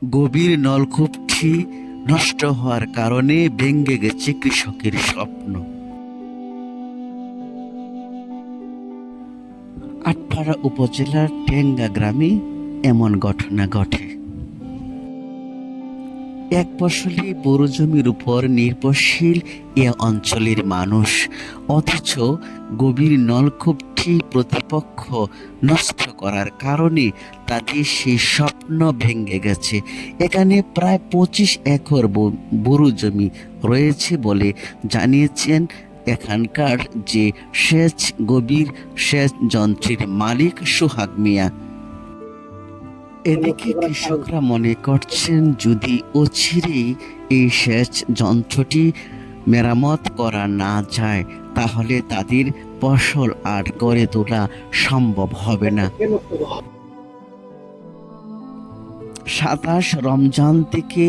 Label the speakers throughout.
Speaker 1: গভীর নলকূপটি নষ্ট হওয়ার কারণে ভেঙে গেছে কৃষকের স্বপ্ন। আটপাড়া উপজেলার টেঙ্গা গ্রামে এমন ঘটনা ঘটে। এক ফসলি বোরো জমির উপর নির্ভরশীল এ অঞ্চলের মানুষ, অথচ গভীর নলকূপটি প্রতিপক্ষ নষ্ট করার কারণে তাদের সেই স্বপ্ন ভেঙে গেছে। এখানে প্রায় 25 একর বোরো জমি রয়েছে বলে জানিয়েছেন এখানকার যে গভীর সেচ যন্ত্রের মালিক সোহাগ মিয়া। এদিকে কৃষকরা মনে করছেন যদি অচিরেই এই সেচ যন্ত্রটি মেরামত করা না যায় তাহলে তাদের ফসল আর গড়ে তোলা সম্ভব হবে না। 27 রমজান থেকে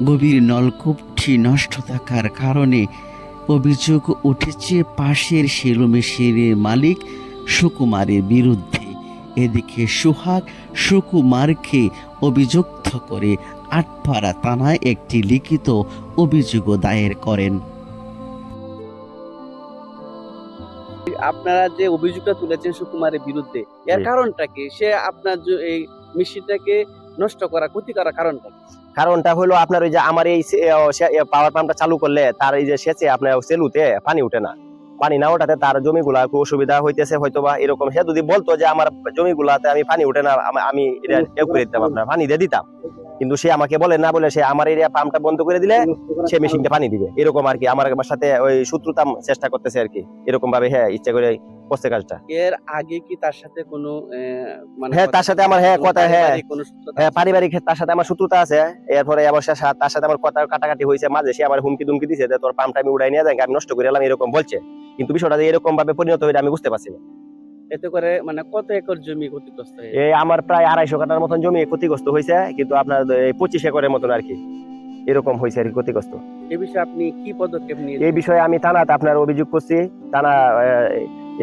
Speaker 1: গভীর নলকূপটি নষ্ট থাকার কারণে অভিযোগ উঠেছে পাশের সেলো মেশিনের মালিক সুকুমারের বিরুদ্ধে। এদিকে সোহাগ সুকুমারকে অভিযুক্ত করে আটপাড়া থানায় একটি লিখিত অভিযোগ দায়ের করেন।
Speaker 2: আপনারা যে অভিযোগটা তুলেছেন সুকুমারের বিরুদ্ধে, এর কারণটা কি? সে আপনার এই মেশিনটাকে নষ্ট করা, ক্ষতি করার কারণটা কি?
Speaker 3: কারণটা হলো আপনার ওই যে আমার এই পাওয়ার পাম্পটা চালু করলে তার এই যে সেচে আপনার সেলুতে পানি উঠে না, পানি না ওঠাতে তার জমিগুলা খুব অসুবিধা হইতেছে হয়তো বা এরকম। সে যদি বলতো যে আমার জমিগুলাতে আমি পানি উঠে না, আমি এটা করে দিতাম, আপনার পানি দিয়ে দিতাম, কিন্তু সে আমাকে বলে না, বলে সে আমার এরিয়া পাম্পটা বন্ধ করে দিলে সে মেশিনটা পানি দিবে, এরকম আর কি আমার সাথে ওই শত্রুতা চেষ্টা করতেছে আর কি, এরকম ভাবে হ্যাঁ ইচ্ছা করে করছে কাজটা।
Speaker 2: এর আগে কি তার সাথে কোনো
Speaker 3: হ্যাঁ তার সাথে আমার কথা পারিবারিক তার সাথে আমার শত্রুতা আছে। এরপরে তার সাথে আমার কথা কাটাকাটি হয়েছে, মাঝে সে আমার হুমকি দুমকি দিছে যে তোর পাম্পটা আমি উড়াই নিয়ে যাই, আমি নষ্ট করে এলাম, এরকম বলছে। কিন্তু বিষয়টা এরকম ভাবে পরিণত হয়ে আমি বুঝতে পারছি না।
Speaker 2: এতে করে কত একর জমি ক্ষতিগ্রস্ত হয়েছে?
Speaker 3: এই আমার প্রায় 250 কাঠার মতন জমি ক্ষতিগ্রস্ত হয়েছে, কিন্তু আপনার 25 একরের মতন আর কি এরকম হয়েছে আর কি ক্ষতিগ্রস্ত।
Speaker 2: এই বিষয়ে আপনি কি পদক্ষেপ নিয়েছেন?
Speaker 3: এই বিষয়ে আমি থানাতে আপনার অভিযোগ করছি। থানা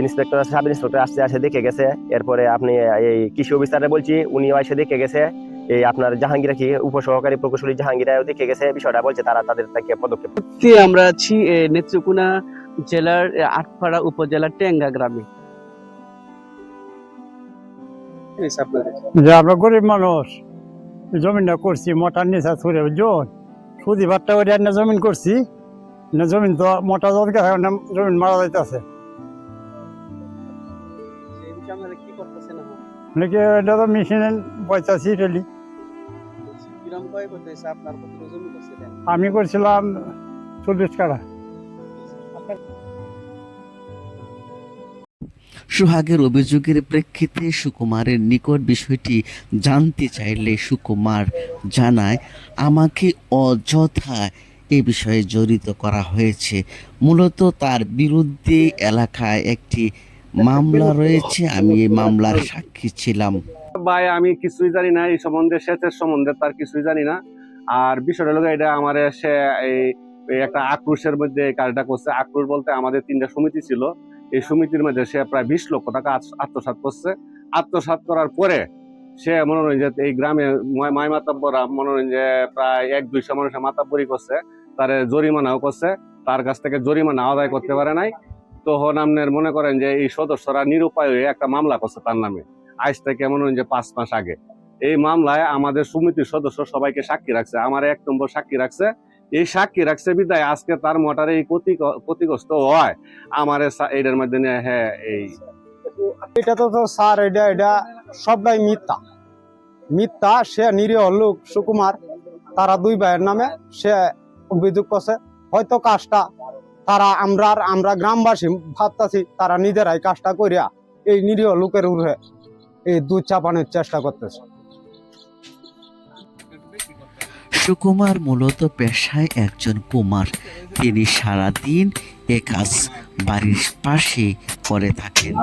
Speaker 3: ইন্সপেক্টর সাব ইন্সপেক্টর আসে দেখে গেছে। এরপরে আপনি এই কৃষি অফিসারে বলছি, উনিও এসে দেখে গেছে। এই আপনার জাহাঙ্গীরা কি উপসহকারী প্রকৌশলী জাহাঙ্গীরাও দেখে গেছে বিষয়টা, বলছে তারা তাদের থেকে পদক্ষেপ।
Speaker 2: আমরা আছি নেত্রকোনা জেলার আটপাড়া উপজেলার টেঙ্গা গ্রামে।
Speaker 4: যে আমরা গরিব মানুষ, জমিনটা করছি মোটার নিচা ছুড়ে জন সুদি ভাতটা ওই জমিন করছি না, জমিন তো মোটা দরকার জমিন মারা যাইতেছে নাকি, এটা তো মেশিনে পয়সাছি রেলি। আমি করছিলাম 40 কাঠা।
Speaker 1: সোহাগের অভিযোগের প্রেক্ষিতে সুকুমারের নিকট বিষয়টি জানতে চাইলে সুকুমার জানায়, আমাকে অযথা এ বিষয়ে জড়িত করা হয়েছে। মূলত তার বিরুদ্ধে এলাকায় একটি মামলা রয়েছে, আমি এই মামলার সাক্ষী ছিলাম।
Speaker 5: ভাই আমি কিছুই জানি না এই সম্বন্ধে, সেচের সম্বন্ধে তার কিছুই জানি না। আর বিষয়টা হলো এটা আমার সে এই একটা আক্রোশের মধ্যে কাজটা করছে। আক্রোশ বলতে আমাদের 3টা সমিতি ছিল, এই সমিতির মধ্যে সে প্রায় 20 লক্ষ টাকা আত্মসাৎ করছে। আত্মসাৎ করার পরে সে মনে হয় যে এই গ্রামে মাই মাতাব্বরা মনে হয় যে প্রায় 100-200 মানুষের মাতাব্বরি করছে, তার জরিমানাও করছে, তার কাছ থেকে জরিমানা আদায় করতে পারে নাই। তখন আপনার মনে করেন যে এই সদস্যরা নিরুপায় হয়ে একটা মামলা করছে তার নামে, আজ থেকে মনে হয় যে 5 মাস আগে। এই মামলায় আমাদের সমিতির সদস্য সবাইকে সাক্ষী রাখছে, আমার 1 নম্বর সাক্ষী রাখছে। এই সাক্ষী রাখছে বিদায় আজকে তার মোটরে এই ক্ষতিগ্রস্ত হয় আমার এটার মধ্যে। হ্যাঁ এই
Speaker 4: এটা তো স্যার এটা সবটাই মিথ্যা। সে নিরীহ লোক সুকুমার, তারা 2 ভাইয়ের নামে সে অভিযোগ করছে। হয়তো কাজটা তারা আমরা গ্রামবাসী ভাবতাছি তারা নিজেরাই কাজটা করিয়া এই নিরীহ লোকের উপরে এই দুধ চাপানোর চেষ্টা করতেছে।
Speaker 1: সুকুমার মূলত পেশায় একজন কুমার। তিনি সারাদিন এ কাজ বাড়ির পাশে করে থাকেন।